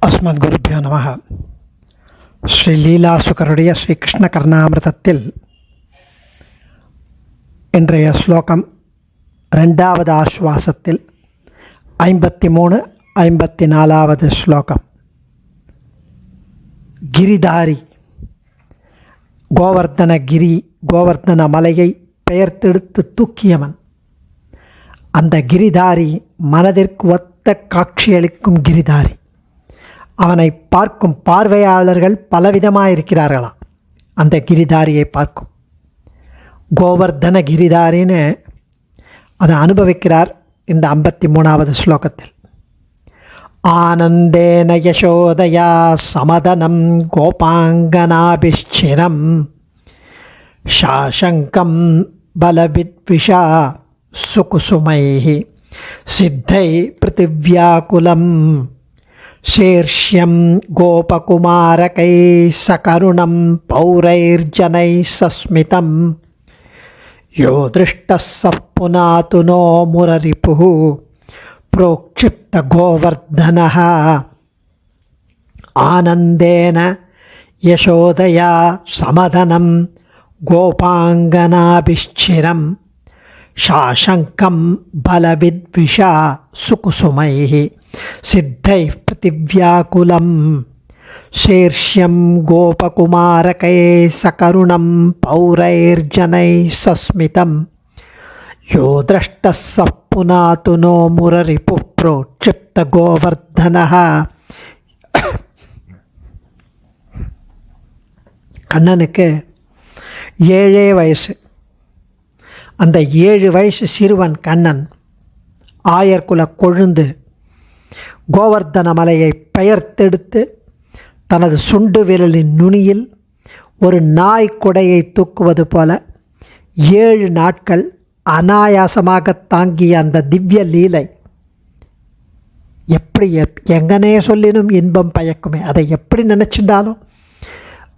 அஸ்மத் குருபியோ நமஹ. ஸ்ரீ லீலாசுகருடைய ஸ்ரீ கிருஷ்ண கர்ணாமிரதத்தில் இன்றைய ஸ்லோகம் 2வது ஆஸ்வாசத்தில் 53, 54வது ஸ்லோகம். கிரிதாரி, கோவர்தன மலையை பெயர்த்தெடுத்து தூக்கியவன். அந்த கிரிதாரி மனதிற்கு ஒத்த காட்சியளிக்கும் கிரிதாரி. அவனை பார்க்கும் பார்வையாளர்கள் பலவிதமாயிருக்கிறார்களாம். அந்த கிரிதாரியை பார்க்கும் கோவர்தன கிரிதாரின்னு அதை அனுபவிக்கிறார் இந்த 53வது ஸ்லோகத்தில். ஆனந்தேன யசோதயா சமதனம் கோபாங்கனாபிஷ்சிரம் சாசங்கம் பலவித்விஷா சுகுசுமைஹி சித்தை பிருத்திவ்யாகுலம் ஷீர்ஷ்யம் கோபகுமாரகை சகருணம் பௌரைர்ஜனை சஸ்மிதம் யோ திருஷ்டः ஸ புனாது நோ முரரிபுः ப்ரோக்ஷிப்த கோவர்தனः. ஆனந்தேன யசோதயா சமதனம் கோபாங்கனாபிஷ்சிரம் சாசங்கம் பலவித்விஷா சுகுசுமைஹி சித்தை பிருத்திவ்யாகுலம் ஷீர்ஷ்யம் கோபகுமாரகை சகருணம் பௌரைர்ஜனை சஸ்மிதம் யோ திருஷ்டः ஸ புனாது நோ முரரிபுः ப்ரோக்ஷிப்த கோவர்தனः. கண்ணனுக்கு 7 வயசு. அந்த 7 வயசு சிறுவன் கண்ணன் ஆயர்குல கொழுந்து கோவர்தன மலையை பெயர்த்தெடுத்து தனது சுண்டு விரலின் நுனியில் ஒரு நாய் குடையை தூக்குவது போல 7 நாட்கள் அனாயாசமாக தாங்கிய அந்த திவ்ய லீலை எப்படி எங்கனே சொல்லினும் இன்பம் பயக்குமே. அதை எப்படி நினச்சிருந்தாலும்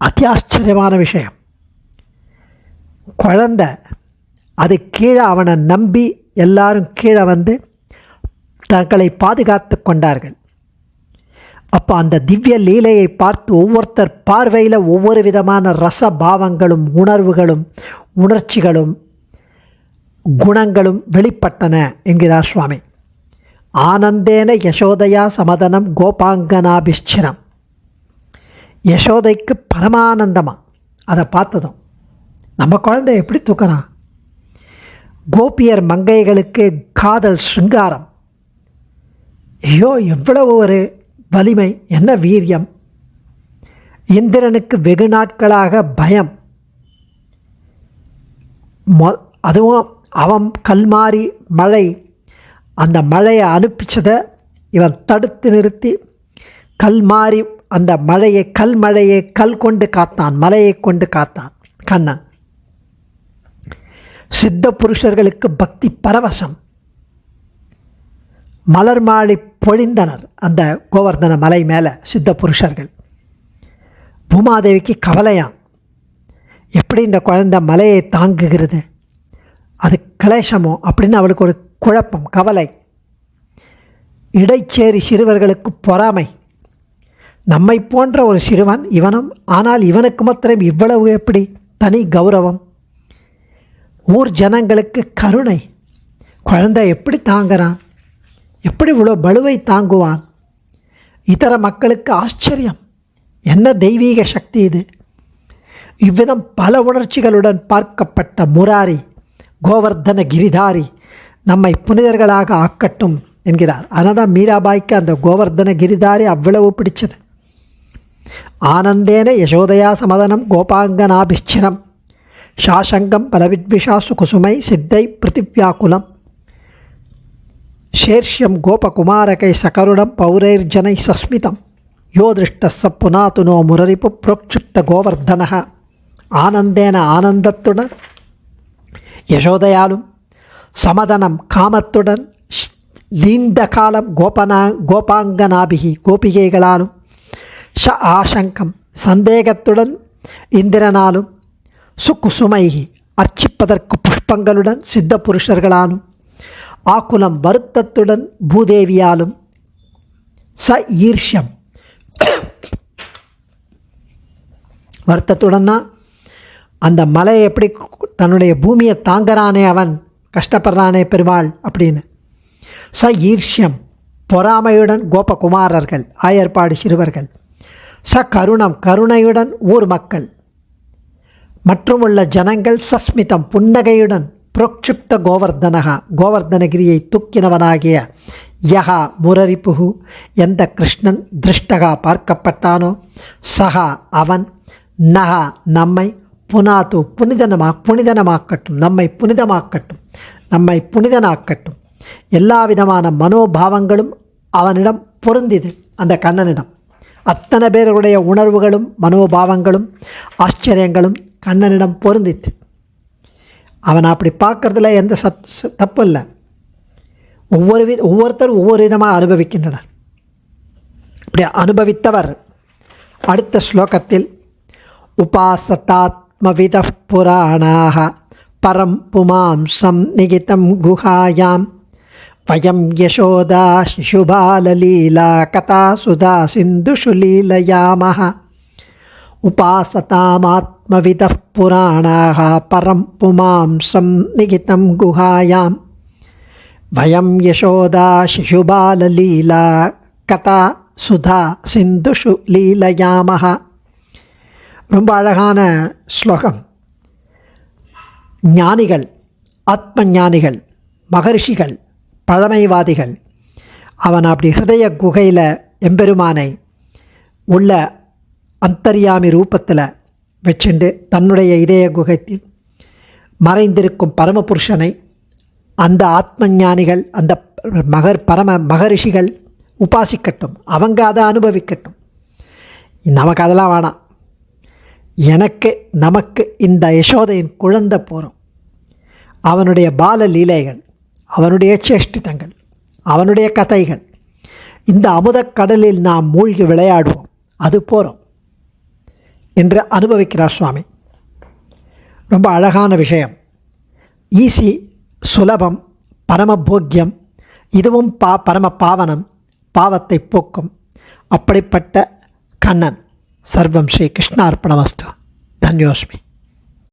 அதி ஆச்சரியமான விஷயம். குழந்தை அது கீழே அவனை நம்பி எல்லாரும் கீழே வந்து தங்களை பாதுகாத்து கொண்டார்கள். அப்போ அந்த திவ்ய லீலையை பார்த்து ஒவ்வொருத்தர் பார்வையில் ஒவ்வொரு விதமான ரச பாவங்களும் உணர்வுகளும் உணர்ச்சிகளும் குணங்களும் வெளிப்பட்டன என்கிறார் சுவாமி. ஆனந்தேன யசோதையா சமதனம் கோபாங்கனாபிஷ்சிரம். யசோதைக்கு பரமானந்தமா அதை பார்த்ததும் நம்ம குழந்தை எப்படி தூக்குறான். கோபியர் மங்கைகளுக்கு காதல் சிருங்காரம். ஐயோ எவ்வளவு ஒரு வலிமை, என்ன வீரியம். இந்திரனுக்கு வெகு நாட்களாக பயம். அதுவும் அவன் கல்மாரி மழை, அந்த மழையை அனுப்பிச்சதை இவன் தடுத்து நிறுத்தி கல்மாரி அந்த மழையை கல் கொண்டு காத்தான், மலையை கொண்டு காத்தான் கண்ணன். சித்த புருஷர்களுக்கு பக்தி பரவசம். மலர் மாலை பொழிந்தனர் அந்த கோவர்தன மலை மேலே சித்த புருஷர்கள். பூமாதேவிக்கு கவலையாம், எப்படி இந்த குழந்தை மலையை தாங்குகிறது, அது கிளேசமோ அப்படின்னு அவளுக்கு ஒரு குழப்பம், கவலை. இடைச்சேரி சிறுவர்களுக்கு பொறாமை. நம்மை போன்ற ஒரு சிறுவன் இவனும், ஆனால் இவனுக்கு மாத்திரம் இவ்வளவு எப்படி தனி கௌரவம். ஊர் ஜனங்களுக்கு கருணை. குழந்தை எப்படி தாங்குறான், எப்படி இவ்வளோ பலுவை தாங்குவான். இதர மக்களுக்கு ஆச்சரியம், என்ன தெய்வீக சக்தி இது. இவ்விதம் பல உணர்ச்சிகளுடன் பார்க்கப்பட்ட முராரி கோவர்தன கிரிதாரி நம்மை புனிதர்களாக ஆக்கட்டும் என்கிறார். அதனால் தான் மீராபாய்க்கு அந்த கோவர்தன கிரிதாரி அவ்வளவு பிடிச்சது. ஆனந்தேன யசோதையா சமதனம் கோபாங்கனாபிஷ்சிரம் சாசங்கம் பலவித்விஷா சுகுசுமை சித்தை பிருத்திவ்யாகுலம் ஷீர்ஷ்யம் கோபகுமாரகை சகருணம் பௌரைர்ஜனை சஸ்மிதம் யோ திருஷ்டः ஸ புனாது நோ முரரிபுः ப்ரோக்ஷிப்த கோவர்தனः. ஆனந்தேன ஆனந்தத்துடன், யசோதையாலும், சமதனம் காமத்துடன், நீண்ட காலம் கோபாங்கனாபிகி கோபிகைகளாலும், ஆசங்கம் சந்தேகத்துடன் இந்திரனாலும், சுகுசுமைகி அர்ச்சிப்பதற்கு புஷ்பங்களுடன் சித்த புருஷர்களாலும், ஆக்குலம் வருத்தத்துடன் பூதேவியாலும், ச ஈர்ஷ்யம் வருத்தத்துடன் தான் அந்த மலையை எப்படி தன்னுடைய பூமியை தாங்கறானே அவன், கஷ்டப்படுறானே பெருமாள் அப்படின்னு. ச ஈர்ஷ்யம் பொறாமையுடன் கோபகுமாரர்கள், ஆயர்பாடு சிறுவர்கள். ச கருணம் கருணையுடன் ஊர் மக்கள் மற்றும் உள்ள ஜனங்கள். சஸ்மிதம் புன்னகையுடன் புரோக்ஷிப்த கோவர்தனகா கோவர்தனகிரியை தூக்கினவனாகிய யகா முரரிப்புகு எந்த கிருஷ்ணன் திருஷ்டகா பார்க்கப்பட்டானோ, சகா அவன், நகா நம்மை, புனாது புனிதனமாக்கட்டும் நம்மை புனிதனாக்கட்டும். எல்லா விதமான மனோபாவங்களும் அவனிடம் பொருந்திது, அந்த கண்ணனிடம். அத்தனை பேருடைய உணர்வுகளும் மனோபாவங்களும் ஆச்சரியங்களும் கண்ணனிடம் பொருந்தித்து. அவனை அப்படி பார்க்குறதுல எந்த தப்பு இல்லை. ஒவ்வொருத்தரும் ஒவ்வொரு விதமாக அனுபவிக்கின்றனர். இப்படி அனுபவித்தவர் அடுத்த ஸ்லோகத்தில் உபாசதாத்மவித புராணாக பரம் புமாம்சம் நிகிதம் குஹாயாம் வயம் யசோதா சிசுபாலலீலா கதா சுதா சிந்துஷு லீலயாமஹ. உபாசதாமாத்மவித புராணாக பரம் புமாம்சம் நிகிதம் குஹாயாம் வயம் யசோதா சிசுபாலலீலா கதா சுதா சிந்துஷு லீலயாமஹ. ரொம்ப அழகான ஸ்லோகம். ஞானிகள், ஆத்ம ஞானிகள், மகர்ஷிகள், பழமைவாதிகள் அவன் அப்படி ஹிருதய குகையில் எம்பெருமானை உள்ள அந்தர்யாமி ரூபத்தில் வச்சுண்டு தன்னுடைய இதய குகைத்தில் மறைந்திருக்கும் பரமபுருஷனை அந்த ஆத்ம ஞானிகள், அந்த மகரிஷிகள் உபாசிக்கட்டும், அவங்க அதை அனுபவிக்கட்டும். நமக்கு அதெல்லாம் வேணாம். நமக்கு இந்த யசோதையின் குழந்தை போகிறோம். அவனுடைய பால லீலைகள், அவனுடைய சேஷ்டிதங்கள், அவனுடைய கதைகள், இந்த அமுதக் கடலில் நாம் மூழ்கி விளையாடுவோம், அது போகிறோம் என்று அனுபவிக்கிறார் சுவாமி. ரொம்ப அழகான விஷயம். ஈஸி, சுலபம், பரமபோக்கியம். இதுவும் பரம பாவனம், பாவத்தை போக்கும். அப்படிப்பட்ட கண்ணன். சர்வம் ஸ்ரீ கிருஷ்ணார்ப்பணமஸ்து. தன்யோஸ்மி.